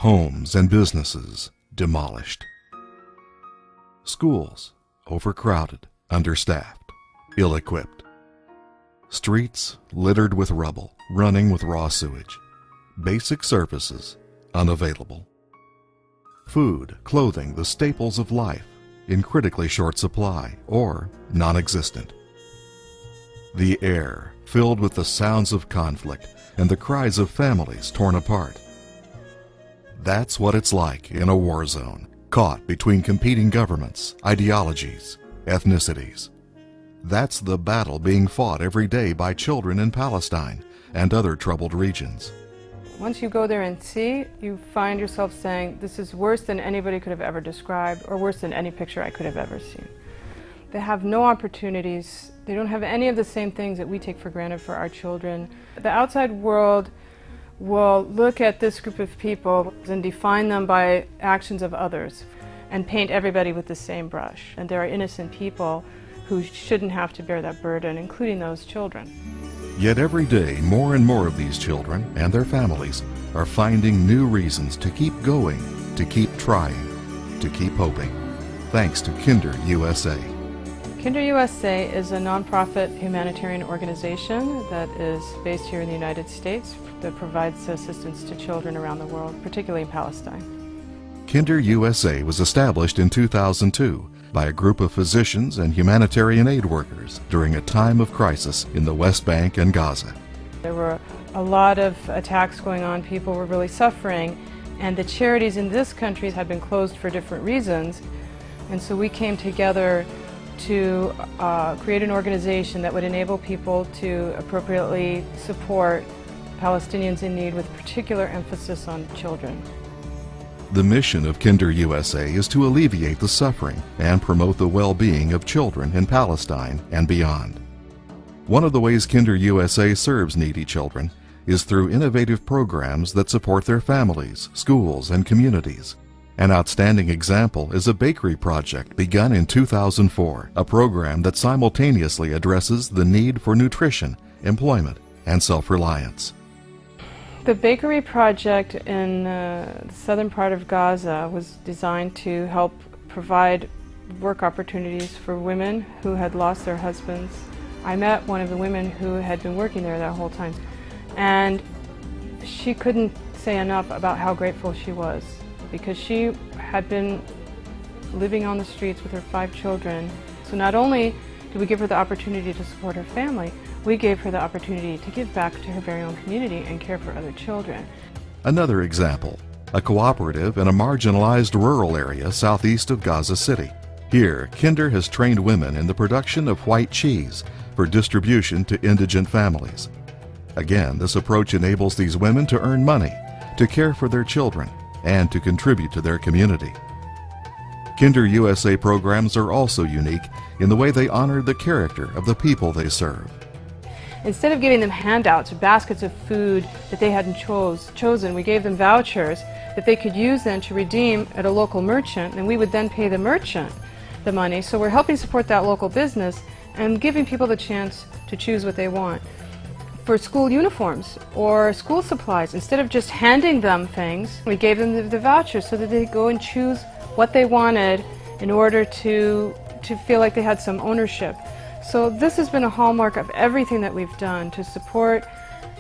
Homes and businesses demolished. Schools overcrowded, understaffed, ill-equipped. Streets littered with rubble, running with raw sewage. Basic services unavailable. Food, clothing, the staples of life, in critically short supply or non-existent. The air filled with the sounds of conflict and the cries of families torn apart. That's what it's like in a war zone, caught between competing governments, ideologies, ethnicities. That's the battle being fought every day by children in Palestine and other troubled regions. Once you go there and see, you find yourself saying, this is worse than anybody could have ever described, or worse than any picture I could have ever seen. They have no opportunities. They don't have any of the same things that we take for granted for our children. The outside world will look at this group of people and define them by actions of others and paint everybody with the same brush. And there are innocent people who shouldn't have to bear that burden, including those children. Yet every day, more and more of these children and their families are finding new reasons to keep going, to keep trying, to keep hoping. Thanks to KinderUSA. KinderUSA is a nonprofit humanitarian organization that is based here in the United States that provides assistance to children around the world, particularly in Palestine. KinderUSA was established in 2002 by a group of physicians and humanitarian aid workers during a time of crisis in the West Bank and Gaza. There were a lot of attacks going on, people were really suffering, and the charities in this country had been closed for different reasons, and so we came together to create an organization that would enable people to appropriately support Palestinians in need with particular emphasis on children. The mission of KinderUSA is to alleviate the suffering and promote the well-being of children in Palestine and beyond. One of the ways KinderUSA serves needy children is through innovative programs that support their families, schools, and communities. An outstanding example is a bakery project begun in 2004, a program that simultaneously addresses the need for nutrition, employment, and self-reliance. The bakery project in the southern part of Gaza was designed to help provide work opportunities for women who had lost their husbands. I met one of the women who had been working there that whole time, and she couldn't say enough about how grateful she was, because she had been living on the streets with her 5 children. So not only did we give her the opportunity to support her family, we gave her the opportunity to give back to her very own community and care for other children. Another example, a cooperative in a marginalized rural area southeast of Gaza City. Here, Kinder has trained women in the production of white cheese for distribution to indigent families. Again, this approach enables these women to earn money, to care for their children, and to contribute to their community. KinderUSA programs are also unique in the way they honor the character of the people they serve. Instead of giving them handouts or baskets of food that they hadn't chosen, we gave them vouchers that they could use then to redeem at a local merchant, and we would then pay the merchant the money. So we're helping support that local business and giving people the chance to choose what they want. For school uniforms or school supplies, instead of just handing them things, we gave them the vouchers so that they could go and choose what they wanted in order to feel like they had some ownership. So this has been a hallmark of everything that we've done to support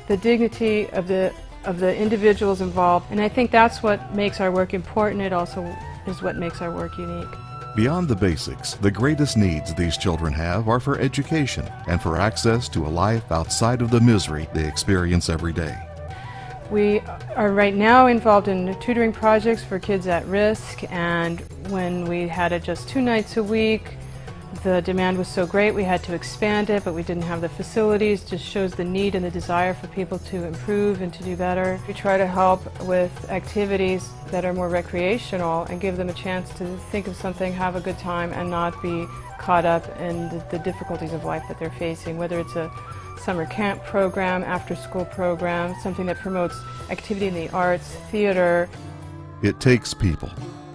the dignity of the individuals involved, and I think that's what makes our work important. It also is what makes our work unique. Beyond the basics, the greatest needs these children have are for education and for access to a life outside of the misery they experience every day. We are right now involved in tutoring projects for kids at risk, and when we had it just 2 nights a week, the demand was so great we had to expand it, but we didn't have the facilities. Just shows the need and the desire for people to improve and to do better. We try to help with activities that are more recreational and give them a chance to think of something, have a good time, and not be caught up in the difficulties of life that they're facing, whether it's a summer camp program, after-school program, something that promotes activity in the arts, theater. It takes people.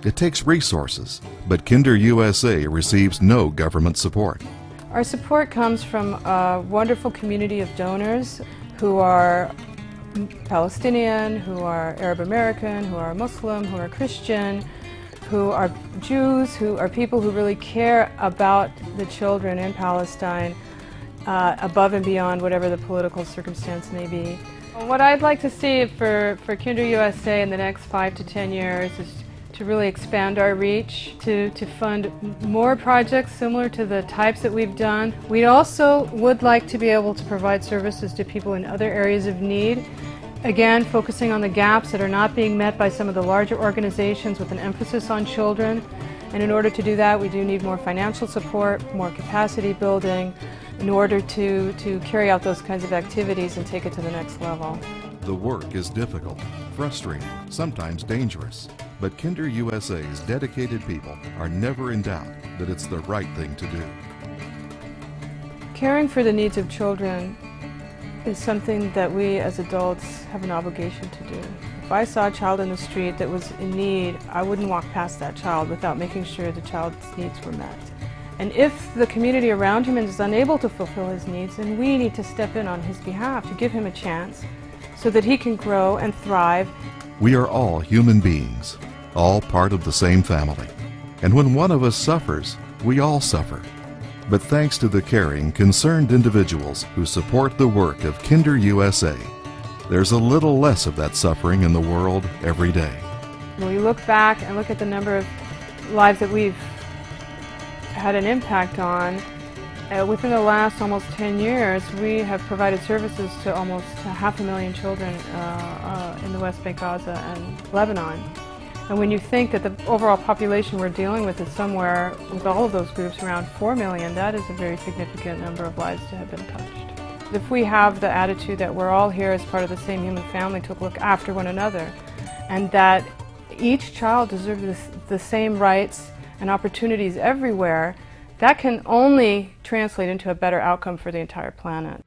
It takes resources, but KinderUSA receives no government support. Our support comes from a wonderful community of donors who are Palestinian, who are Arab American, who are Muslim, who are Christian, who are Jews, who are people who really care about the children in Palestine above and beyond whatever the political circumstance may be. What I'd like to see for KinderUSA in the next 5 to 10 years is to really expand our reach, to fund more projects similar to the types that we've done. We also would like to be able to provide services to people in other areas of need. Again, focusing on the gaps that are not being met by some of the larger organizations with an emphasis on children. And in order to do that, we do need more financial support, more capacity building, in order to carry out those kinds of activities and take it to the next level. The work is difficult, frustrating, sometimes dangerous, but KinderUSA's dedicated people are never in doubt that it's the right thing to do. Caring for the needs of children is something that we as adults have an obligation to do. If I saw a child in the street that was in need, I wouldn't walk past that child without making sure the child's needs were met. And if the community around him is unable to fulfill his needs, then we need to step in on his behalf to give him a chance so that he can grow and thrive. We are all human beings, all part of the same family. And when one of us suffers, we all suffer. But thanks to the caring, concerned individuals who support the work of KinderUSA, there's a little less of that suffering in the world every day. When we look back and look at the number of lives that we've had an impact on, within the last almost 10 years, we have provided services to almost 500,000 children in the West Bank, Gaza, and Lebanon. And when you think that the overall population we're dealing with is somewhere, with all of those groups, around 4 million, that is a very significant number of lives to have been touched. If we have the attitude that we're all here as part of the same human family to look after one another, and that each child deserves the same rights and opportunities everywhere, that can only translate into a better outcome for the entire planet.